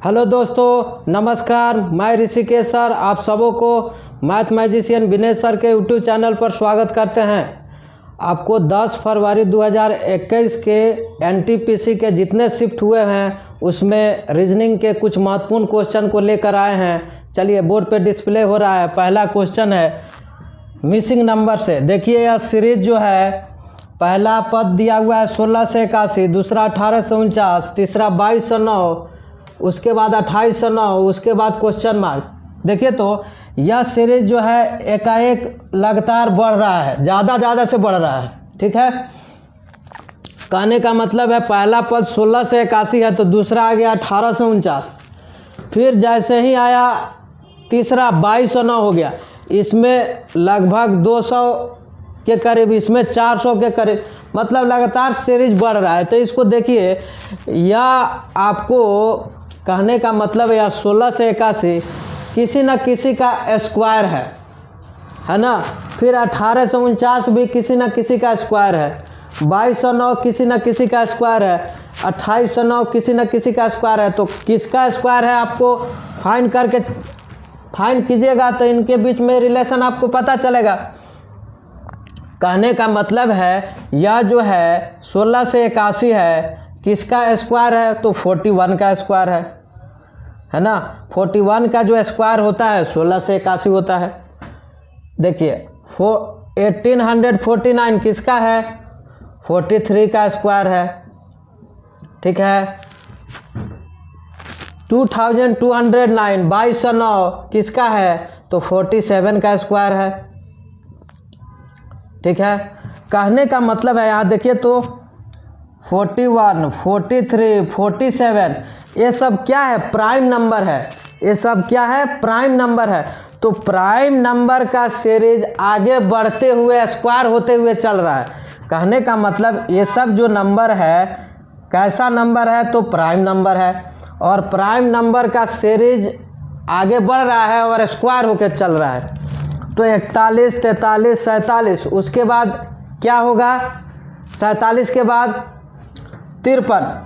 Hello दोस्तों, नमस्कार। मैं ऋषिकेश सर आप सबों को मैथ मैजिशियन विनय सर के यूट्यूब चैनल पर स्वागत करते हैं। आपको 10 फरवरी 2021 के एनटीपीसी के जितने शिफ्ट हुए हैं उसमें रीजनिंग के कुछ महत्वपूर्ण क्वेश्चन को लेकर आए हैं। चलिए, बोर्ड पे डिस्प्ले हो रहा है। पहला क्वेश्चन है मिसिंग नंबर से। देखिए, यह सीरीज जो है, पहला पद दिया हुआ है 16 से 81, दूसरा 18 से 49, तीसरा 22 से 9, उसके बाद 28 से 9, उसके बाद क्वेश्चन मार्क। देखिए, तो यह सीरीज जो है एकाएक लगातार बढ़ रहा है, ज़्यादा से बढ़ रहा है। ठीक है, कहने का मतलब है पहला पद 16 से 81 है, तो दूसरा आ गया 18 से 49, फिर जैसे ही आया तीसरा 22 से 9 हो गया। इसमें लगभग 200 के करीब, इसमें 400 के करीब, मतलब लगातार सीरीज बढ़ रहा है। तो इसको देखिए, या आपको कहने का मतलब है 16 से 81 किसी न किसी का स्क्वायर है ना। फिर 18 से 49 भी किसी न किसी का स्क्वायर है, 22 से 9 किसी न किसी का स्क्वायर है, 28 से 9 किसी न किसी का स्क्वायर है। तो किसका स्क्वायर है आपको फाइंड कीजिएगा, तो इनके बीच में रिलेशन आपको पता चलेगा। कहने का मतलब है यह जो है 16 से 81 है, किसका स्क्वायर है, तो 41 का स्क्वायर है ना। 41 का जो स्क्वायर होता है 16 से 81 होता है। देखिए, 1849 किसका है, 43 का स्क्वायर है। ठीक है, 2209 22 से 9 किसका है, तो 47 का स्क्वायर है। ठीक है, कहने का मतलब है यहाँ देखिए, तो 41, 43, 47 ये सब क्या है, प्राइम नंबर है। ये सब क्या है, प्राइम नंबर है। तो प्राइम नंबर का सीरीज आगे बढ़ते हुए स्क्वायर होते हुए चल रहा है। कहने का मतलब ये सब जो नंबर है कैसा नंबर है, तो प्राइम नंबर है। और प्राइम नंबर का सीरीज आगे बढ़ रहा है और स्क्वायर होकर चल रहा है। तो 41, 43, 47, उसके बाद क्या होगा, 47 के बाद 53,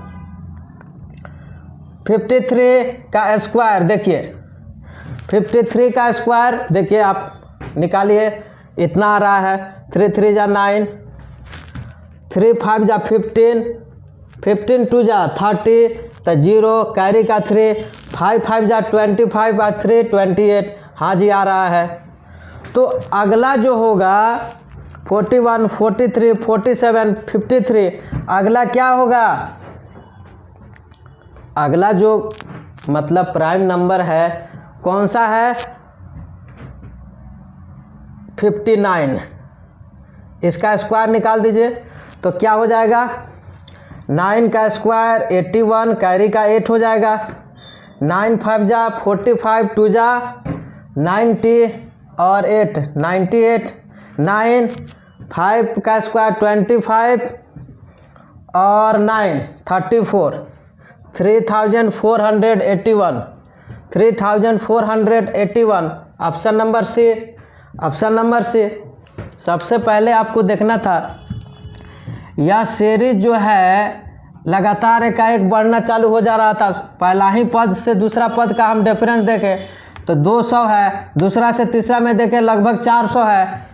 53 का स्क्वायर। देखिए 53 का स्क्वायर देखिए, आप निकालिए, इतना आ रहा है। 3 3 जा 9, 3 5 जा 15, 15 2 जा 30, तो 0 कैरी का 3, 5 5 जा 25 और 3 28। हाँ जी, आ रहा है। तो अगला जो होगा 41, 43, 47, 53, अगला क्या होगा, अगला जो मतलब प्राइम नंबर है कौन सा है, 59। इसका स्क्वायर निकाल दीजिए, तो क्या हो जाएगा, 9 का स्क्वायर 81, कैरी का 8 हो जाएगा। 9 5 जा 45, 2 जा 90 और 8 98, 9 5 का स्क्वायर 25 और 9 34, 3481, 3481। Option number C, option number C. सबसे पहले आपको देखना था यह सीरीज जो है लगातार एकाएक बढ़ना चालू हो जा रहा था। पहला ही पद से दूसरा पद का हम डिफरेंस देखें तो 200 है, दूसरा से तीसरा में देखें लगभग 400 है,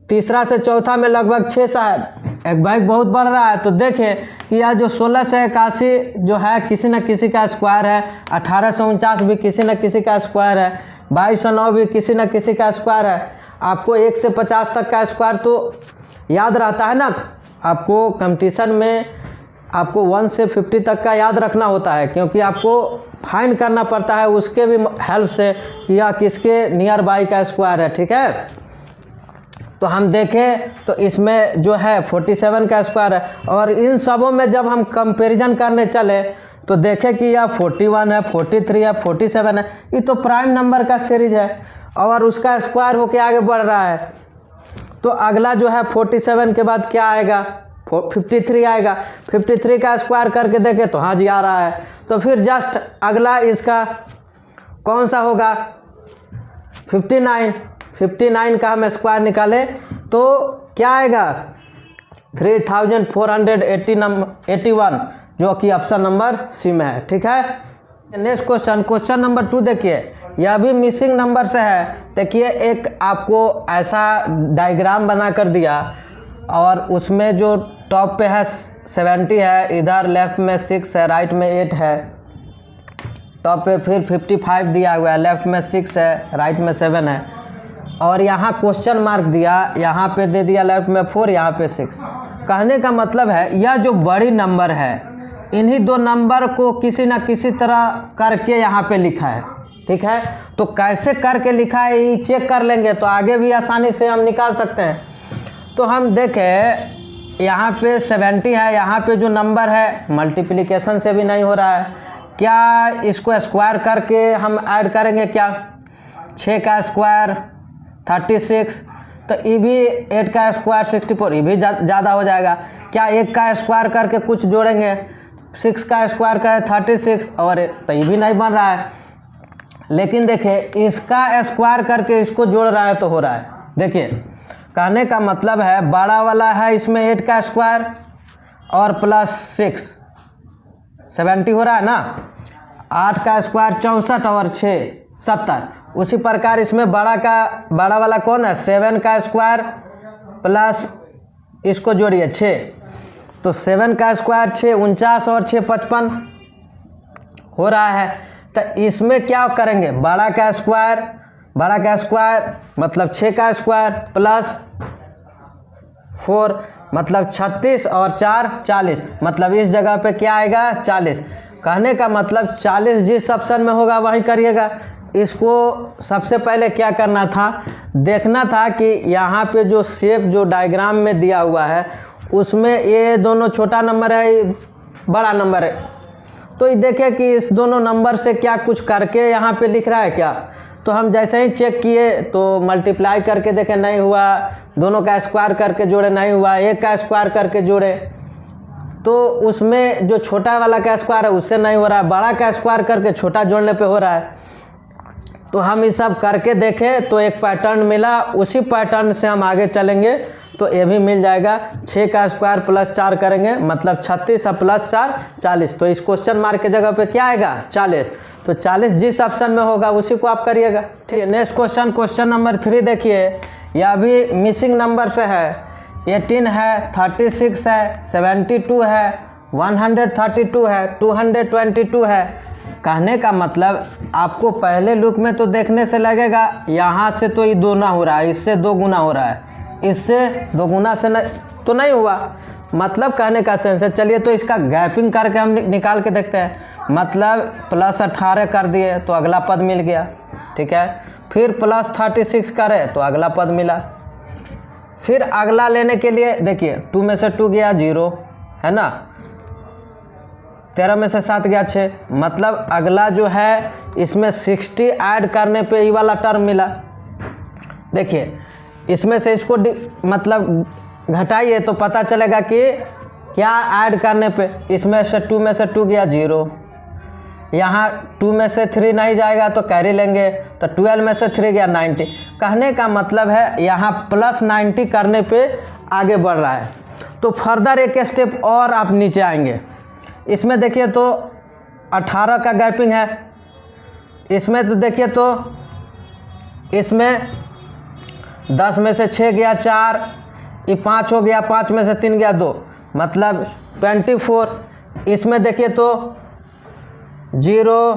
तीसरा से चौथा में लगभग 600 है। एक बैग बहुत बढ़ रहा है। तो देखें कि यह जो 16 से 81 जो है किसी न किसी का स्क्वायर है, 18 से 49 भी किसी न किसी का स्क्वायर है, 22 से 9 भी किसी न किसी का स्क्वायर है। आपको 1 से 50 तक का स्क्वायर तो याद रहता है ना। आपको कंपटीशन में आपको 1 से 50 तक का याद रखना होता है, क्योंकि आपको फाइंड करना पड़ता है उसके भी हेल्प से कि यह किसके नियर बाई का स्क्वायर है। ठीक है, तो हम देखें तो इसमें जो है 47 का स्क्वायर है। और इन सबों में जब हम कंपैरिजन करने चले तो देखें कि यह 41 है, 43 है, 47 है। ये तो प्राइम नंबर का सीरीज है और उसका स्क्वायर होके आगे बढ़ रहा है। तो अगला जो है 47 के बाद क्या आएगा, 53 आएगा। 53 का स्क्वायर करके देखें तो हाँ जी आ रहा है। तो फिर जस्ट अगला इसका कौन सा होगा, 59 का हम स्क्वायर निकाले तो क्या आएगा, 3481, जो कि ऑप्शन नंबर सी में है। ठीक है, नेक्स्ट क्वेश्चन नंबर 2 देखिए, यह भी मिसिंग नंबर से है। देखिए एक आपको ऐसा डायग्राम बना कर दिया और उसमें जो टॉप पे है 70 है, इधर लेफ्ट में 6 है, राइट में 8 है, टॉप पे फिर 55 दिया हुआ है, लेफ्ट में 6 है, राइट में 7 है, और यहाँ क्वेश्चन मार्क दिया, यहाँ पे दे दिया लेफ्ट में 4, यहाँ पे 6। कहने का मतलब है यह जो बड़ी नंबर है इन्हीं दो नंबर को किसी ना किसी तरह करके यहाँ पे लिखा है। ठीक है, तो कैसे करके लिखा है ये चेक कर लेंगे तो आगे भी आसानी से हम निकाल सकते हैं। तो हम देखें यहाँ पे 70 है, यहाँ पे जो नंबर है मल्टीप्लिकेशन से भी नहीं हो रहा है, क्या इसको स्क्वायर करके हम ऐड करेंगे क्या? 6 का स्क्वायर 36, तो ये भी 8 का स्क्वायर 64, ये भी ज़्यादा हो जाएगा। क्या 1 का स्क्वायर करके कुछ जोड़ेंगे? 6 का स्क्वायर का है 36, और तो ये भी नहीं बन रहा है। लेकिन देखिए इसका स्क्वायर करके इसको जोड़ रहा है तो हो रहा है। देखिए कहने का मतलब है बड़ा वाला है इसमें 8 का स्क्वायर और प्लस 6 70 हो रहा है ना, 8 का स्क्वायर 64 और 6 70। उसी प्रकार इसमें बड़ा वाला कौन है? 7 का स्क्वायर प्लस इसको जोड़िए 6, तो 7 का स्क्वायर 6 49 और 6 55 हो रहा है। तो इसमें क्या करेंगे? बड़ा का स्क्वायर मतलब 6 का स्क्वायर प्लस 4 मतलब 36 और 4 40, मतलब इस जगह पे क्या आएगा? 40। कहने का मतलब 40 जिस ऑप्शन में होगा वही करिएगा। इसको सबसे पहले क्या करना था, देखना था कि यहाँ पे जो शेप जो डायग्राम में दिया हुआ है उसमें ये दोनों छोटा नंबर है, ये बड़ा नंबर है, तो ये देखें कि इस दोनों नंबर से क्या कुछ करके यहाँ पे लिख रहा है क्या। तो हम जैसे ही चेक किए तो मल्टीप्लाई करके देखें नहीं हुआ, दोनों का स्क्वायर करके जोड़े नहीं हुआ, 1 का स्क्वायर करके जोड़े तो उसमें जो छोटा वाला का स्क्वायर है उससे नहीं हो रहा है, बड़ा का स्क्वायर करके छोटा जोड़ने पे हो रहा है। तो हम ये सब करके देखें तो एक पैटर्न मिला, उसी पैटर्न से हम आगे चलेंगे तो ये भी मिल जाएगा। 6 का स्क्वायर प्लस 4 करेंगे मतलब 36 प्लस 4 40, तो इस क्वेश्चन मार्क के जगह पे क्या आएगा? 40। तो 40 जिस ऑप्शन में होगा उसी को आप करिएगा। ठीक है, नेक्स्ट क्वेश्चन नंबर 3 देखिए, यह भी मिसिंग नंबर से है। 18 है, 36 है, 72 है, 132 है, 222 है। कहने का मतलब आपको पहले लुक में तो देखने से लगेगा यहाँ से तो ये 2 ना हो रहा है, इससे 2 गुना हो रहा है, इससे 2 गुना से तो नहीं हुआ, मतलब कहने का सेंस है। चलिए तो इसका गैपिंग करके हम निकाल के देखते हैं। मतलब प्लस 18 कर दिए तो अगला पद मिल गया। ठीक है, फिर प्लस 36 करे तो अगला पद मिला। फिर अगला लेने के लिए देखिए 2 में से 2 गया 0 है ना, 13 में से 7 गया 6, मतलब अगला जो है इसमें 60 ऐड करने पे ये वाला टर्म मिला। देखिए इसमें से इसको मतलब घटाइए तो पता चलेगा कि क्या ऐड करने पे, इसमें से 2 में से 2 गया 0, यहाँ 2 में से 3 नहीं जाएगा तो कैरी लेंगे, तो 12 में से 3 गया 90। कहने का मतलब है यहाँ प्लस 90 करने पे आगे बढ़ रहा है। तो फर्दर एक स्टेप और आप नीचे आएंगे, इसमें देखिए तो 18 का गैपिंग है, इसमें तो देखिए तो इसमें 10 में से 6 गया 4, ये 5 हो गया, 5 में से 3 गया 2, मतलब 24। इसमें देखिए तो 0,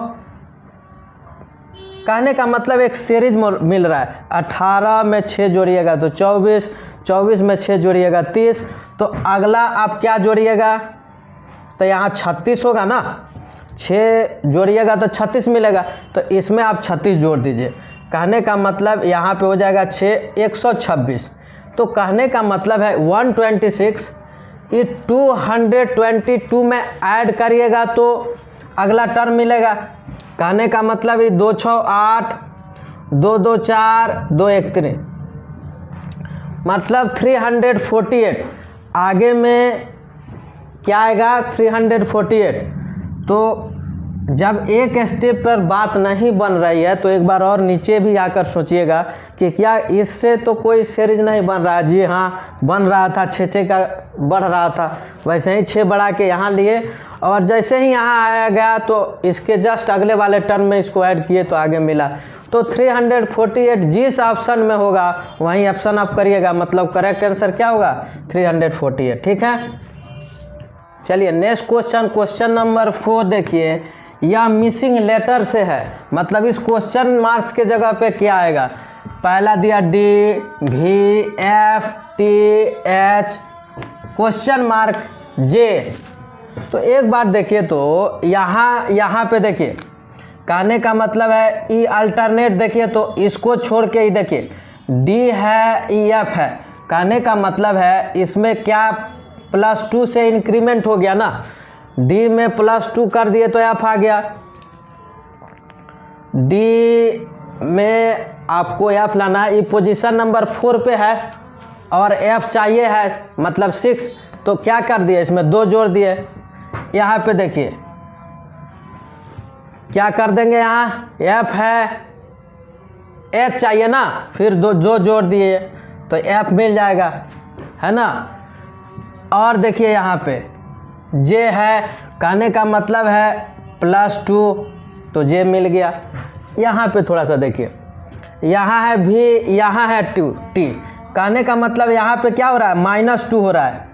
कहने का मतलब एक सीरीज मिल रहा है। 18 में 6 जोड़िएगा तो 24, 24 में 6 जोड़िएगा 30, तो अगला आप क्या जोड़िएगा? तो यहाँ 36 होगा ना, 6 जोड़िएगा तो 36 मिलेगा, तो इसमें आप 36 जोड़ दीजिए। कहने का मतलब यहाँ पे हो जाएगा 6 126। तो कहने का मतलब है 126 ये 222 में ऐड करिएगा तो अगला टर्म मिलेगा। कहने का मतलब ये 2 6 8, 2 2 4, 2 1 3, मतलब 348। आगे में क्या आएगा? 348। तो जब एक स्टेप पर बात नहीं बन रही है तो एक बार और नीचे भी आकर सोचिएगा कि क्या इससे तो कोई सीरीज नहीं बन रहा है। जी हाँ, बन रहा था, 6 का बढ़ रहा था, वैसे ही 6 बढ़ा के यहाँ लिए और जैसे ही यहाँ आया गया तो इसके जस्ट अगले वाले टर्म में इसको ऐड किए तो आगे मिला। तो 348 जिस ऑप्शन में होगा वहीं ऑप्शन आप करिएगा, मतलब करेक्ट आंसर क्या होगा 348। ठीक है, चलिए नेक्स्ट क्वेश्चन, क्वेश्चन नंबर 4 देखिए। यह मिसिंग लेटर से है, मतलब इस क्वेश्चन मार्क्स के जगह पे क्या आएगा। पहला दिया D, B, F, T, H, question mark J. तो एक बार देखिए तो यहाँ पे देखिए, कहने का मतलब है ई अल्टरनेट। देखिए तो इसको छोड़ के ही देखिए डी है, ई एफ है, कहने का मतलब है इसमें क्या +2 से इंक्रीमेंट हो गया ना, डी में +2 कर दिए तो एफ आ गया। डी में आपको एफ लाना है, ये पोजीशन नंबर 4 पे है और एफ चाहिए है मतलब 6, तो क्या कर दिए इसमें 2 जोड़ दिए। यहाँ पे देखिए क्या कर देंगे, यहाँ एफ है, एच चाहिए ना, फिर 2 जोड़ दिए तो एफ मिल जाएगा, है ना। और देखिए यहाँ पे जे है, कहने का मतलब है +2 तो जे मिल गया। यहाँ पे थोड़ा सा देखिए, यहाँ है भी, यहाँ है टी, कहने का मतलब यहाँ पे क्या हो रहा है -2 हो रहा है।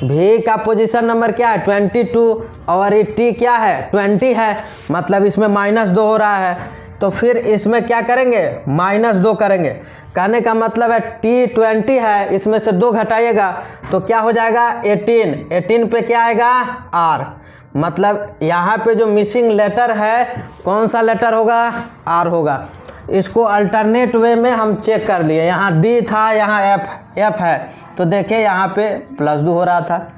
भी का पोजीशन नंबर क्या है 22 और ये टी क्या है 20 है, मतलब इसमें -2 हो रहा है। तो फिर इसमें क्या करेंगे -2 करेंगे, कहने का मतलब है टी 20 है, इसमें से 2 घटाइएगा तो क्या हो जाएगा 18 पे क्या आएगा आर, मतलब यहाँ पे जो मिसिंग लेटर है कौन सा लेटर होगा आर होगा। इसको अल्टरनेट वे में हम चेक कर लिए, यहाँ डी था, यहाँ एफ है, तो देखिए यहाँ पे +2 हो रहा था,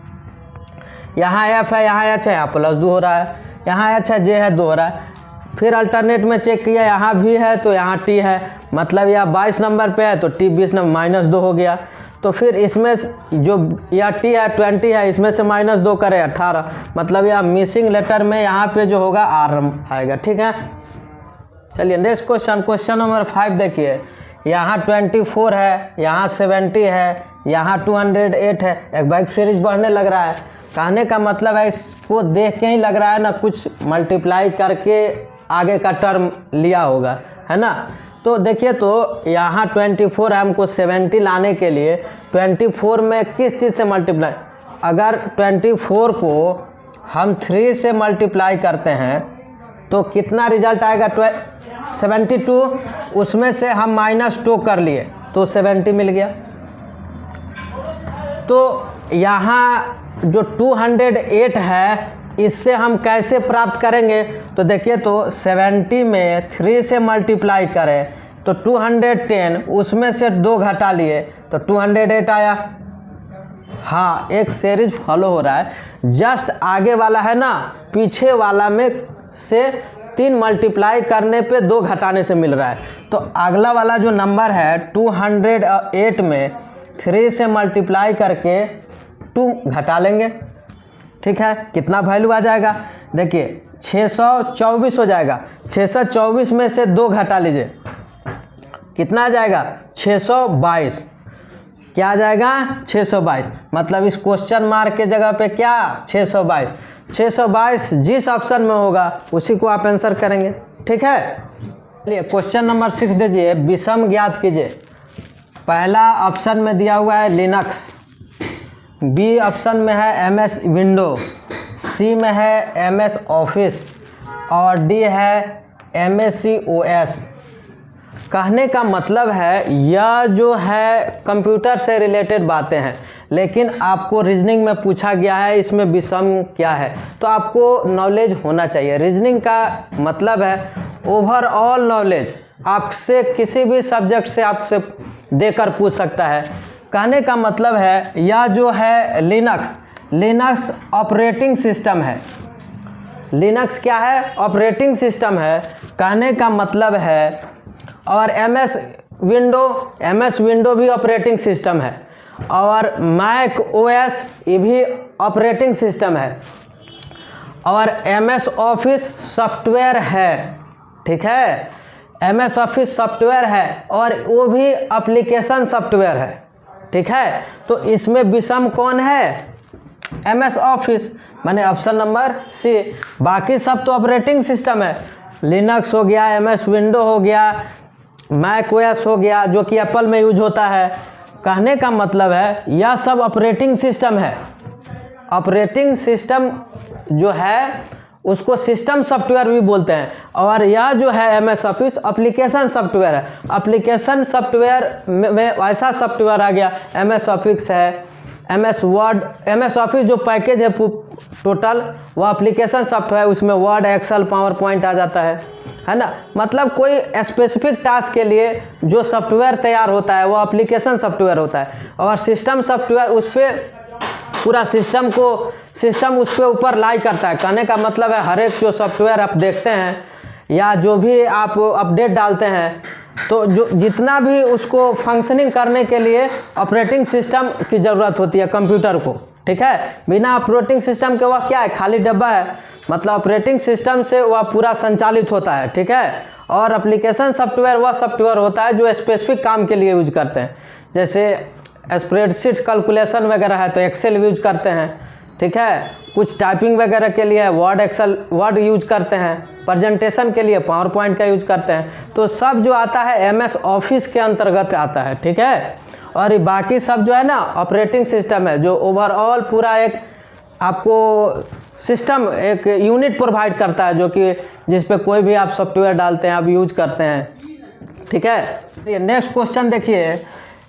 यहाँ एफ है, यहाँ एच है, यहाँ +2 हो रहा है, यहाँ एच है, जे है 2 हो रहा है। फिर अल्टरनेट में चेक किया, यहाँ भी है तो यहाँ टी है, मतलब यह 22 नंबर पे है तो टी 20 नंबर -2 हो गया। तो फिर इसमें जो यह टी है 20 है, इसमें से -2 करें 18, मतलब यह मिसिंग लेटर में यहाँ पे जो होगा आर आएगा। ठीक है, चलिए नेक्स्ट क्वेश्चन, क्वेश्चन नंबर 5 देखिए। यहाँ 24 है, यहाँ 70 है, यहाँ 208 है, एक बाइक सीरीज बढ़ने लग रहा है। कहने का मतलब है इसको देख के ही लग रहा है ना कुछ मल्टीप्लाई करके आगे का टर्म लिया होगा, है ना। तो देखिए तो यहाँ 24 है, हमको 70 लाने के लिए 24 में किस चीज़ से मल्टीप्लाई, अगर 24 को हम 3 से मल्टीप्लाई करते हैं तो कितना रिजल्ट आएगा 72, उसमें से हम -2 कर लिए तो 70 मिल गया। तो यहाँ जो 208 है इससे हम कैसे प्राप्त करेंगे, तो देखिए तो 70 में 3 से मल्टीप्लाई करें तो 210, उसमें से 2 घटा लिए तो 208 आया। हाँ, एक सीरीज फॉलो हो रहा है, जस्ट आगे वाला है ना, पीछे वाला में से 3 मल्टीप्लाई करने पे 2 घटाने से मिल रहा है। तो अगला वाला जो नंबर है 208 में 3 से मल्टीप्लाई करके 2 घटा लेंगे। ठीक है, कितना वैल्यू आ जाएगा, देखिए 624 हो जाएगा। 624 में से 2 घटा लीजिए, कितना आ जाएगा 622, क्या आ जाएगा 622, मतलब इस क्वेश्चन मार्क के जगह पे क्या 622 जिस ऑप्शन में होगा उसी को आप आंसर करेंगे। ठीक है, चलिए क्वेश्चन नंबर 6 दीजिए, विषम ज्ञात कीजिए। पहला ऑप्शन में दिया हुआ है लिनक्स, बी ऑप्शन में है MS विंडो, सी में है MS ऑफिस और डी है MSc OS। कहने का मतलब है यह जो है कंप्यूटर से रिलेटेड बातें हैं, लेकिन आपको रीजनिंग में पूछा गया है इसमें विषम क्या है, तो आपको नॉलेज होना चाहिए। रीजनिंग का मतलब है ओवरऑल नॉलेज, आपसे किसी भी सब्जेक्ट से आपसे देकर पूछ सकता है। कहने का मतलब है यह जो है लिनक्स ऑपरेटिंग सिस्टम है। लिनक्स क्या है, ऑपरेटिंग सिस्टम है। कहने का मतलब है और MS विंडो भी ऑपरेटिंग सिस्टम है और मैक OS ये भी ऑपरेटिंग सिस्टम है। और MS ऑफिस सॉफ्टवेयर है, ठीक है, MS ऑफिस सॉफ्टवेयर है और वो भी एप्लीकेशन सॉफ्टवेयर है, ठीक है। तो इसमें विषम कौन है? MS ऑफिस, माने ऑप्शन नंबर सी। बाकी सब तो ऑपरेटिंग सिस्टम है, लिनक्स हो गया, MS विंडो हो गया, मैक OS हो गया जो कि एप्पल में यूज होता है। कहने का मतलब है यह सब ऑपरेटिंग सिस्टम है। ऑपरेटिंग सिस्टम जो है उसको सिस्टम सॉफ्टवेयर भी बोलते हैं, और यह जो है MS ऑफिस एप्लीकेशन सॉफ्टवेयर है। एप्लीकेशन सॉफ्टवेयर में ऐसा सॉफ्टवेयर आ गया, MS ऑफिस है, MS वर्ड, MS ऑफिस जो पैकेज है टोटल वो एप्लीकेशन सॉफ्टवेयर, उसमें वर्ड, एक्सेल, पावर पॉइंट आ जाता है ना। मतलब कोई स्पेसिफिक टास्क के लिए जो सॉफ्टवेयर तैयार होता है वो एप्लीकेशन सॉफ्टवेयर होता है, और सिस्टम सॉफ्टवेयर उस पर पूरा सिस्टम उस पर ऊपर लाई करता है। कहने का मतलब है हर एक जो सॉफ्टवेयर आप देखते हैं या जो भी आप अपडेट डालते हैं, तो जो जितना भी उसको फंक्शनिंग करने के लिए ऑपरेटिंग सिस्टम की ज़रूरत होती है कंप्यूटर को, ठीक है। बिना ऑपरेटिंग सिस्टम के वह क्या है? खाली डब्बा है। मतलब ऑपरेटिंग सिस्टम से वह पूरा संचालित होता है, ठीक है। और एप्लीकेशन सॉफ्टवेयर वह सॉफ्टवेयर होता है जो स्पेसिफिक काम के लिए यूज करते हैं। जैसे स्प्रेडशीट कैलकुलेशन वगैरह है तो एक्सेल यूज करते हैं, ठीक है। कुछ टाइपिंग वगैरह के लिए वर्ड यूज करते हैं, प्रेजेंटेशन के लिए पावर पॉइंट का यूज करते हैं। तो सब जो आता है MS ऑफिस के अंतर्गत आता है, ठीक है। और ये बाकी सब जो है ना ऑपरेटिंग सिस्टम है, जो ओवरऑल पूरा एक आपको सिस्टम, एक यूनिट प्रोवाइड करता है, जो कि जिस पे कोई भी आप सॉफ्टवेयर डालते हैं, आप यूज करते हैं, ठीक है। नेक्स्ट क्वेश्चन देखिए,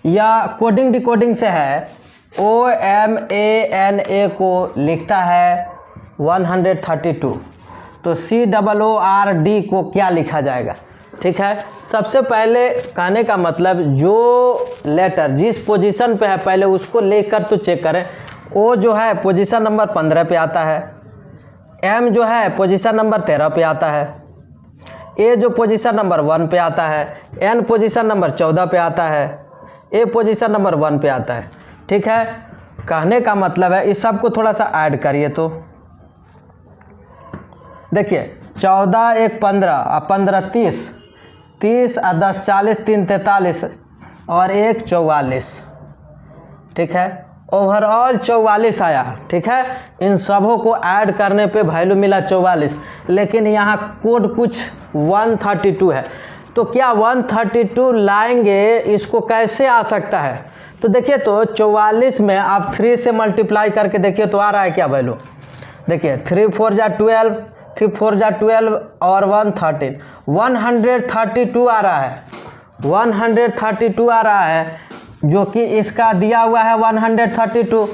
या कोडिंग डिकोडिंग से है। OMANA को लिखता है 132, तो COORD को क्या लिखा जाएगा, ठीक है। सबसे पहले कहने का मतलब जो लेटर जिस पोजीशन पे है पहले उसको लेकर तो चेक करें। O जो है पोजीशन नंबर 15 पे आता है, M जो है पोजीशन नंबर 13 पे आता है, A जो पोजीशन नंबर 1 पे आता है, N पोजीशन नंबर 14 पे आता है, A पोजीशन नंबर 1 पे आता है, ठीक है। कहने का मतलब है इस सब को थोड़ा सा ऐड करिए, तो देखिए 14 1 15 और 15 30, 30 और 10 40, 3 43 और 1 44, ठीक है। ओवरऑल 44 आया, ठीक है। इन सबों को ऐड करने पे वैल्यू मिला 44, लेकिन यहाँ कोड कुछ 132 है। तो क्या 132 लाएंगे, इसको कैसे आ सकता है? तो देखिए, तो 44 में आप 3 से मल्टीप्लाई करके देखिए तो आ रहा है क्या वैल्यू। देखिए 3 4 जा 12, 3 4 जा 12 और 113, 132 आ रहा है, 132 आ रहा है, जो कि इसका दिया हुआ है 132।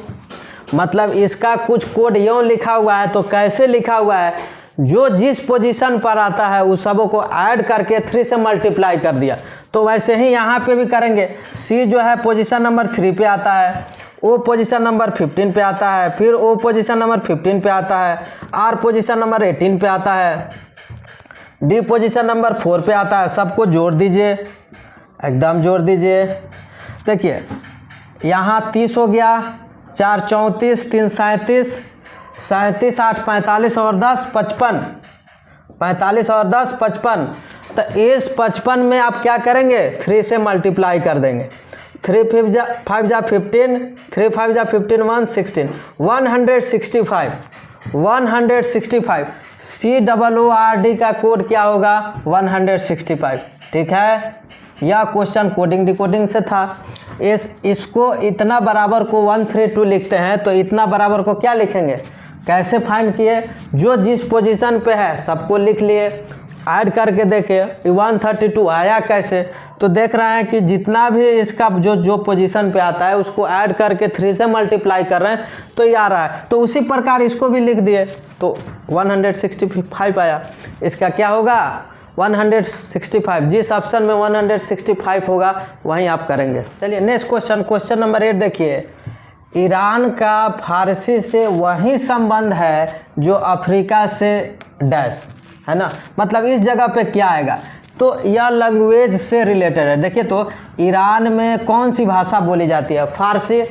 मतलब इसका कुछ कोड यूँ लिखा हुआ है, तो कैसे लिखा हुआ है? जो जिस पोजीशन पर आता है उस सबों को ऐड करके 3 से मल्टीप्लाई कर दिया। तो वैसे ही यहाँ पे भी करेंगे। C जो है पोजीशन नंबर 3 पे आता है, O पोजीशन नंबर 15 पे आता है, फिर O पोजीशन नंबर 15 पे आता है, R पोजीशन नंबर 18 पे आता है, D पोजीशन नंबर 4 पे आता है। सबको जोड़ दीजिए, एकदम जोड़ दीजिए। देखिए यहाँ 30 हो गया, 4 34, 3 37, 37 8 45 और 10 55, 45 और 10 55। तो इस 55 में आप क्या करेंगे? 3 से मल्टीप्लाई कर देंगे। 3 5 जा 15, 3 5 जा 15, 116, 165, 165। COORD का कोड क्या होगा? 165, ठीक है। यह क्वेश्चन कोडिंग डिकोडिंग से था। इसको इतना बराबर को 132 लिखते हैं, तो इतना बराबर को क्या लिखेंगे? कैसे फाइंड किए? जो जिस पोजीशन पे है सबको लिख लिए, ऐड करके देखे 132 आया कैसे। तो देख रहे हैं कि जितना भी इसका जो पोजीशन पे आता है उसको ऐड करके 3 से मल्टीप्लाई कर रहे हैं तो ये आ रहा है। तो उसी प्रकार इसको भी लिख दिए तो 165 आया। इसका क्या होगा? 165। जिस ऑप्शन में 165 होगा वहीं आप करेंगे। चलिए नेक्स्ट क्वेश्चन, क्वेश्चन नंबर 8 देखिए। ईरान का फारसी से वही संबंध है जो अफ्रीका से डैश, है ना। मतलब इस जगह पे क्या आएगा? तो यह लैंग्वेज से रिलेटेड है। देखिए तो ईरान में कौन सी भाषा बोली जाती है? फारसी।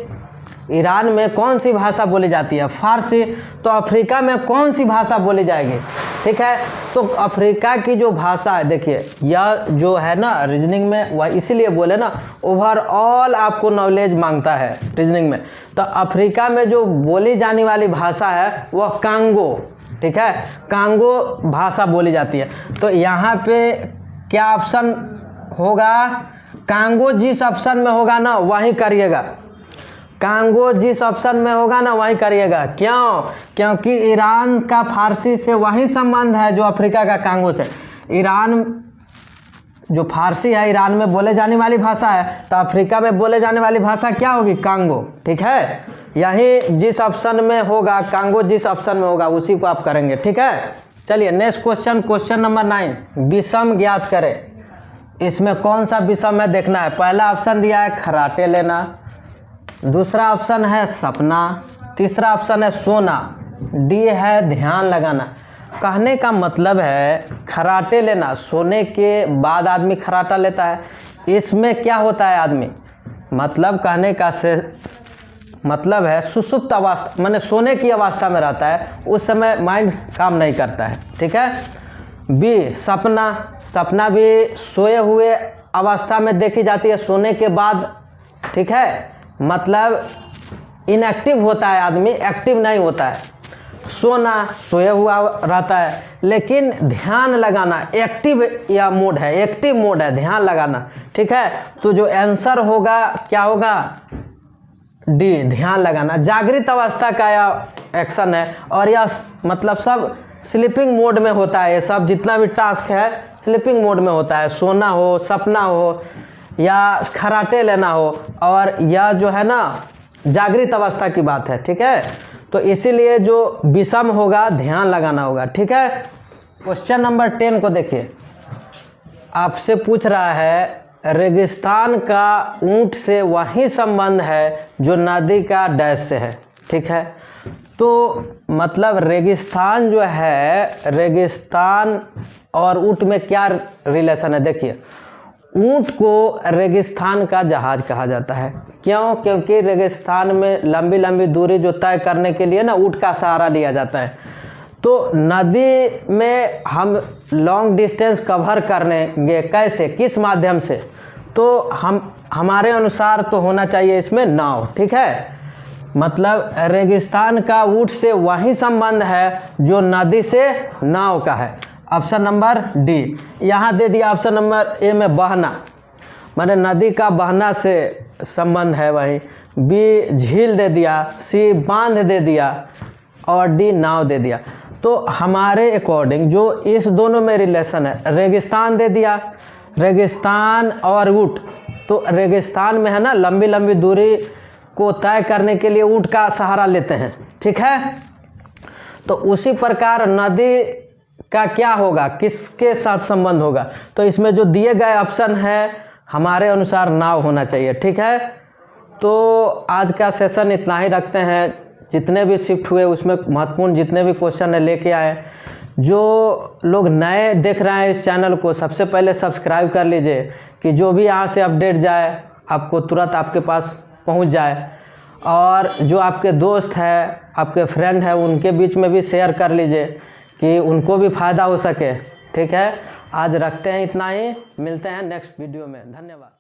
ईरान में कौन सी भाषा बोली जाती है? फारसी। तो अफ्रीका में कौन सी भाषा बोली जाएगी? ठीक है, तो अफ्रीका की जो भाषा है, देखिए यह जो है ना रीजनिंग में, वह इसीलिए बोले ना ओवरऑल आपको नॉलेज मांगता है रीजनिंग में। तो अफ्रीका में जो बोली जाने वाली भाषा है वह कांगो, ठीक है, कांगो भाषा बोली जाती है। तो यहाँ पे क्या ऑप्शन होगा? कांगो जिस ऑप्शन में होगा ना वहीं करिएगा, कांगो जिस ऑप्शन में होगा ना वहीं करिएगा। क्यों? क्योंकि ईरान का फारसी से वही संबंध है जो अफ्रीका का कांगो से। ईरान जो फारसी है ईरान में बोले जाने वाली भाषा है, तो अफ्रीका में बोले जाने वाली भाषा क्या होगी? कांगो, ठीक है। यही जिस ऑप्शन में होगा, कांगो जिस ऑप्शन में होगा उसी को आप करेंगे, ठीक है। चलिए नेक्स्ट क्वेश्चन, क्वेश्चन नंबर 9, विषम ज्ञात करें। इसमें कौन सा विषम है देखना है। पहला ऑप्शन दिया है खराटे लेना, दूसरा ऑप्शन है सपना, तीसरा ऑप्शन है सोना, डी है ध्यान लगाना। कहने का मतलब है खराटे लेना, सोने के बाद आदमी खराटा लेता है। इसमें क्या होता है आदमी, मतलब कहने का से मतलब है सुषुप्त अवस्था, माने सोने की अवस्था में रहता है, उस समय माइंड काम नहीं करता है, ठीक है। बी सपना, सपना भी सोए हुए अवस्था में देखी जाती है, सोने के बाद, ठीक है, मतलब इनएक्टिव होता है आदमी, एक्टिव नहीं होता है। सोना सोया हुआ रहता है, लेकिन ध्यान लगाना एक्टिव या मोड है, एक्टिव मोड है, ध्यान लगाना, ठीक है। तो जो आंसर होगा क्या होगा? डी ध्यान लगाना। जागृत अवस्था का यह एक्शन है और यह मतलब सब स्लीपिंग मोड में होता है। ये सब जितना भी टास्क है स्लीपिंग मोड में होता है, सोना हो, सपना हो या खराटे लेना हो, और यह जो है ना जागृत अवस्था की बात है, ठीक है। तो इसीलिए जो विषम होगा ध्यान लगाना होगा, ठीक है। क्वेश्चन नंबर 10 को देखिए, आपसे पूछ रहा है रेगिस्तान का ऊंट से वही संबंध है जो नदी का डैश से है, ठीक है। तो मतलब रेगिस्तान जो है, रेगिस्तान और ऊंट में क्या रिलेशन है? देखिए ऊंट को रेगिस्तान का जहाज कहा जाता है। क्यों? क्योंकि रेगिस्तान में लंबी लंबी दूरी जो तय करने के लिए ना ऊंट का सहारा लिया जाता है। तो नदी में हम लॉन्ग डिस्टेंस कवर करेंगे कैसे, किस माध्यम से? तो हमारे अनुसार तो होना चाहिए इसमें नाव, ठीक है। मतलब रेगिस्तान का ऊंट से वही संबंध है जो नदी से नाव का है। ऑप्शन नंबर डी यहाँ दे दिया। ऑप्शन नंबर ए में बहना, माने नदी का बहना से संबंध है वही। बी झील दे दिया, सी बांध दे दिया और डी नाव दे दिया। तो हमारे अकॉर्डिंग जो इस दोनों में रिलेशन है, रेगिस्तान दे दिया, रेगिस्तान और ऊंट। तो रेगिस्तान में है ना लंबी लंबी दूरी को तय करने के लिए ऊंट का सहारा लेते हैं, ठीक है। तो उसी प्रकार नदी का क्या होगा, किसके साथ संबंध होगा? तो इसमें जो दिए गए ऑप्शन है हमारे अनुसार नाव होना चाहिए, ठीक है। तो आज का सेशन इतना ही रखते हैं। जितने भी शिफ्ट हुए उसमें महत्वपूर्ण जितने भी क्वेश्चन है लेके आए। जो लोग नए देख रहे हैं इस चैनल को, सबसे पहले सब्सक्राइब कर लीजिए कि जो भी यहाँ से अपडेट जाए आपको तुरंत आपके पास पहुँच जाए। और जो आपके दोस्त है, आपके फ्रेंड है, उनके बीच में भी शेयर कर लीजिए कि उनको भी फ़ायदा हो सके, ठीक है। आज रखते हैं इतना ही, मिलते हैं नेक्स्ट वीडियो में। धन्यवाद।